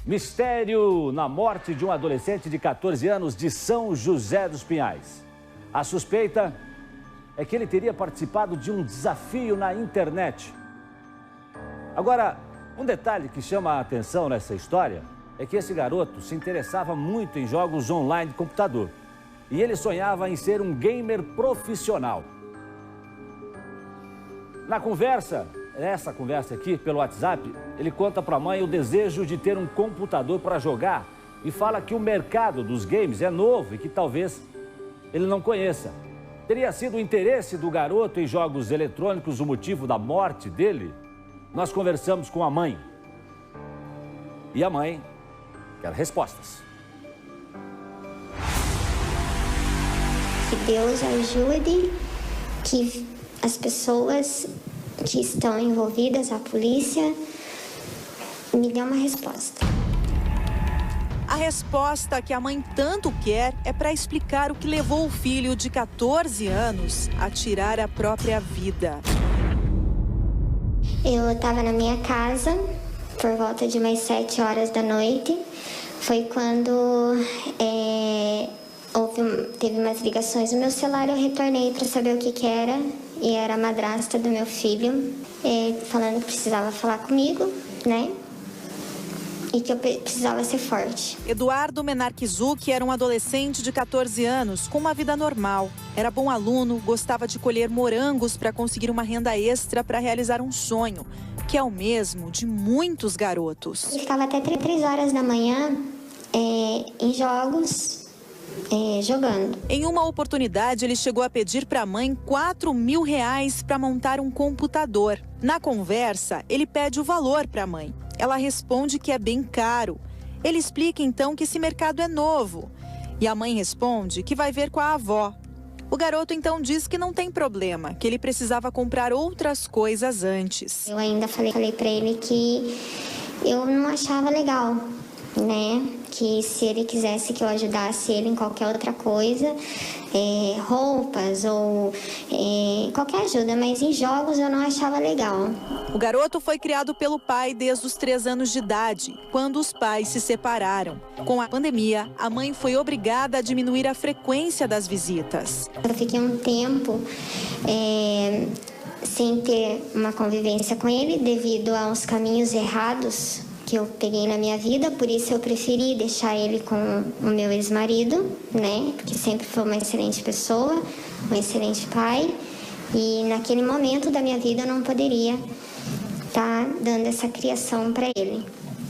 Mistério na morte de um adolescente de 14 anos de São José dos Pinhais. A suspeita é que ele teria participado de um desafio na internet. Agora, um detalhe que chama a atenção nessa história é que esse garoto se interessava muito em jogos online de computador. E ele sonhava em ser um gamer profissional. Nessa conversa aqui pelo WhatsApp, ele conta para a mãe o desejo de ter um computador para jogar e fala que o mercado dos games é novo e que talvez ele não conheça. Teria sido o interesse do garoto em jogos eletrônicos o motivo da morte dele? Nós conversamos com a mãe. E a mãe quer respostas. Que Deus ajude, que as pessoas que estão envolvidas, a polícia, me dê uma resposta. A resposta que a mãe tanto quer é para explicar o que levou o filho de 14 anos a tirar a própria vida. Eu estava na minha casa por volta de umas 7 horas da noite. Foi quando teve umas ligações no meu celular. Eu retornei para saber o que era. E era a madrasta do meu filho, falando que precisava falar comigo, né? E que eu precisava ser forte. Eduardo Menarchizuki era um adolescente de 14 anos com uma vida normal. Era bom aluno, gostava de colher morangos para conseguir uma renda extra para realizar um sonho, que é o mesmo de muitos garotos. Ele ficava até 3 horas da manhã em jogos, jogando. Em uma oportunidade, ele chegou a pedir para a mãe R$4.000 para montar um computador. Na conversa, ele pede o valor para a mãe. Ela responde que é bem caro. Ele explica então que esse mercado é novo. E a mãe responde que vai ver com a avó. O garoto então diz que não tem problema, que ele precisava comprar outras coisas antes. Eu ainda falei para ele que eu não achava legal, né? Que se ele quisesse que eu ajudasse ele em qualquer outra coisa, roupas ou qualquer ajuda, mas em jogos eu não achava legal. O garoto foi criado pelo pai desde os 3 anos de idade, quando os pais se separaram. Com a pandemia, a mãe foi obrigada a diminuir a frequência das visitas. Eu fiquei um tempo sem ter uma convivência com ele devido a uns caminhos errados que eu peguei na minha vida, por isso eu preferi deixar ele com o meu ex-marido, né? Porque sempre foi uma excelente pessoa, um excelente pai. E naquele momento da minha vida eu não poderia estar dando essa criação para ele.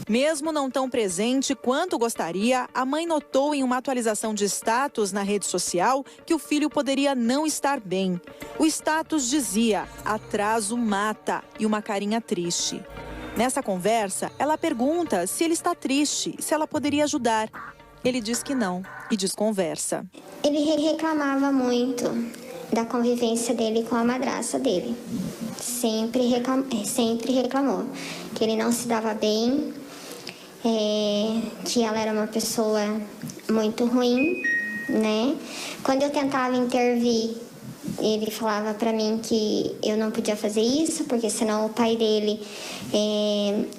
Mesmo não tão presente quanto gostaria, a mãe notou em uma atualização de status na rede social que o filho poderia não estar bem. O status dizia: atraso mata, e uma carinha triste. Nessa conversa, ela pergunta se ele está triste, se ela poderia ajudar. Ele diz que não e desconversa. Ele reclamava muito da convivência dele com a madrasta dele. Sempre reclamou que ele não se dava bem, que ela era uma pessoa muito ruim, né? Quando eu tentava intervir, ele falava para mim que eu não podia fazer isso, porque senão o pai dele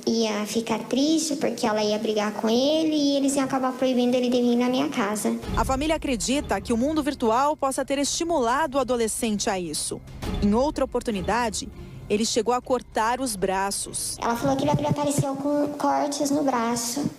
ia ficar triste, porque ela ia brigar com ele e eles iam acabar proibindo ele de vir na minha casa. A família acredita que o mundo virtual possa ter estimulado o adolescente a isso. Em outra oportunidade, ele chegou a cortar os braços. Ela falou que ele apareceu com cortes no braço,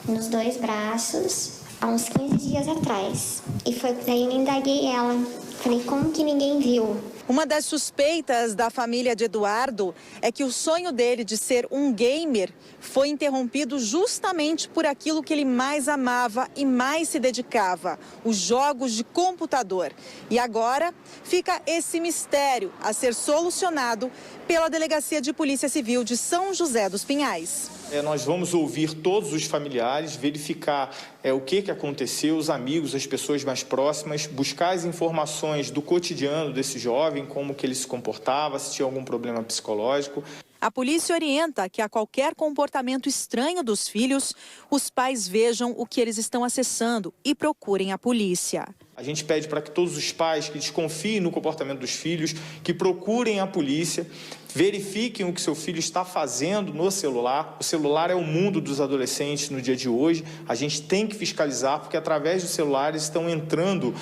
nos 2 braços, há uns 15 dias atrás. E foi daí eu indaguei ela. Falei, como que ninguém viu? Uma das suspeitas da família de Eduardo é que o sonho dele de ser um gamer foi interrompido justamente por aquilo que ele mais amava e mais se dedicava, os jogos de computador. E agora fica esse mistério a ser solucionado pela Delegacia de Polícia Civil de São José dos Pinhais. Nós vamos ouvir todos os familiares, verificar o que aconteceu, os amigos, as pessoas mais próximas, buscar as informações do cotidiano desse jovem, como que ele se comportava, se tinha algum problema psicológico. A polícia orienta que a qualquer comportamento estranho dos filhos, os pais vejam o que eles estão acessando e procurem a polícia. A gente pede para que todos os pais que desconfiem no comportamento dos filhos, que procurem a polícia Verifiquem o que seu filho está fazendo no celular. O celular é o mundo dos adolescentes no dia de hoje. A gente tem que fiscalizar, porque através dos celulares estão entrando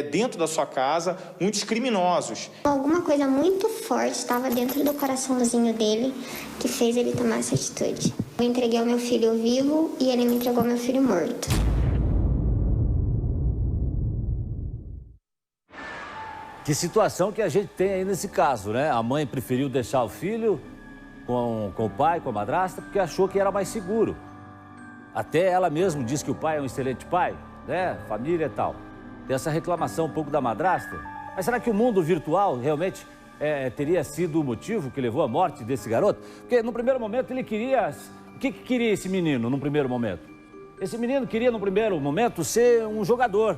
dentro da sua casa muitos criminosos. Alguma coisa muito forte estava dentro do coraçãozinho dele que fez ele tomar essa atitude. Eu entreguei o meu filho vivo e ele me entregou meu filho morto. Que situação que a gente tem aí nesse caso, né? A mãe preferiu deixar o filho com o pai, com a madrasta, porque achou que era mais seguro. Até ela mesma diz que o pai é um excelente pai, né? Família e tal. Tem essa reclamação um pouco da madrasta. Mas será que o mundo virtual realmente teria sido o motivo que levou à morte desse garoto? Porque no primeiro momento ele queria... O que queria esse menino no primeiro momento? Esse menino queria no primeiro momento ser um jogador,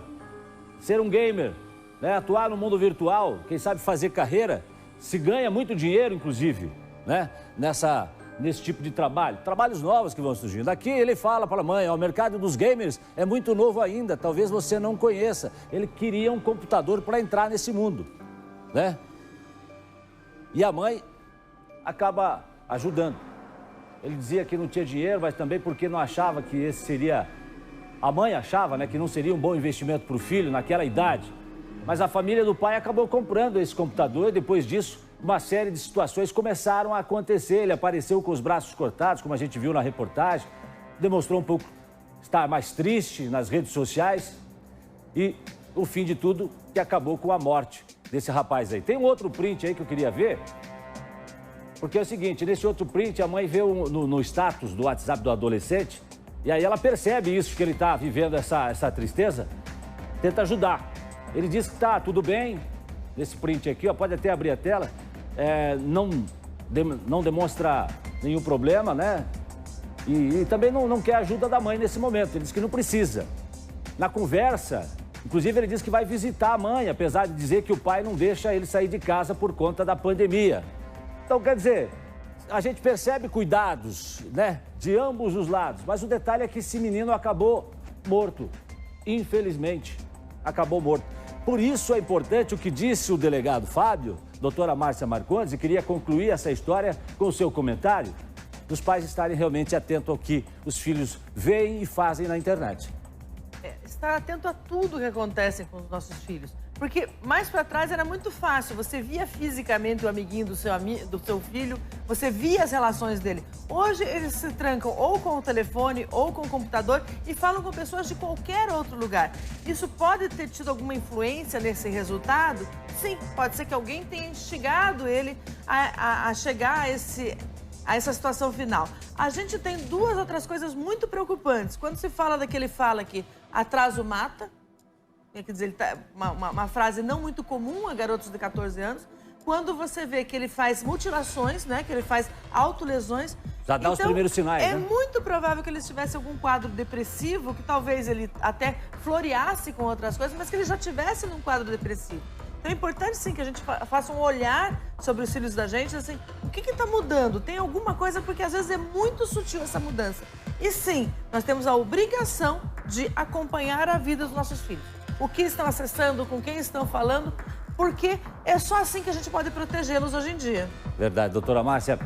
ser um gamer. Né, atuar no mundo virtual, quem sabe fazer carreira, se ganha muito dinheiro, inclusive, né, nesse tipo de trabalho. Trabalhos novos que vão surgindo. Aqui ele fala para a mãe, o mercado dos gamers é muito novo ainda, talvez você não conheça. Ele queria um computador para entrar nesse mundo, né? E a mãe acaba ajudando. Ele dizia que não tinha dinheiro, mas também porque não achava que esse seria... A mãe achava, né, que não seria um bom investimento para o filho naquela idade. Mas a família do pai acabou comprando esse computador e depois disso, uma série de situações começaram a acontecer. Ele apareceu com os braços cortados, como a gente viu na reportagem, demonstrou um pouco estar mais triste nas redes sociais e o fim de tudo que acabou com a morte desse rapaz aí. Tem um outro print aí que eu queria ver, porque é o seguinte, nesse outro print a mãe vê no status do WhatsApp do adolescente e aí ela percebe isso, que ele está vivendo essa tristeza, tenta ajudar. Ele diz que tá tudo bem, nesse print aqui, ó, pode até abrir a tela, não demonstra nenhum problema, né? E também não quer ajuda da mãe nesse momento, ele diz que não precisa. Na conversa, inclusive ele diz que vai visitar a mãe, apesar de dizer que o pai não deixa ele sair de casa por conta da pandemia. Então, quer dizer, a gente percebe cuidados, né, de ambos os lados, mas o detalhe é que esse menino acabou morto, infelizmente, acabou morto. Por isso é importante o que disse o delegado Fábio, doutora Márcia Marcondes, e queria concluir essa história com o seu comentário, dos pais estarem realmente atentos ao que os filhos veem e fazem na internet. Estar atento a tudo que acontece com os nossos filhos. Porque mais para trás era muito fácil, você via fisicamente o amiguinho do seu filho, você via as relações dele. Hoje eles se trancam ou com o telefone ou com o computador e falam com pessoas de qualquer outro lugar. Isso pode ter tido alguma influência nesse resultado? Sim, pode ser que alguém tenha instigado ele a chegar a essa situação final. A gente tem duas outras coisas muito preocupantes. Quando se fala daquele fala que atraso mata, quer dizer, uma frase não muito comum a garotos de 14 anos, quando você vê que ele faz mutilações, né, que ele faz autolesões. Já dá os primeiros sinais, é né? muito provável que ele tivesse algum quadro depressivo, que talvez ele até floreasse com outras coisas, mas que ele já tivesse num quadro depressivo. Então é importante, sim, que a gente faça um olhar sobre os filhos da gente, assim, o que está mudando? Tem alguma coisa, porque às vezes é muito sutil essa mudança. E sim, nós temos a obrigação de acompanhar a vida dos nossos filhos. O que estão acessando, com quem estão falando, porque é só assim que a gente pode protegê-los hoje em dia. Verdade, doutora Márcia.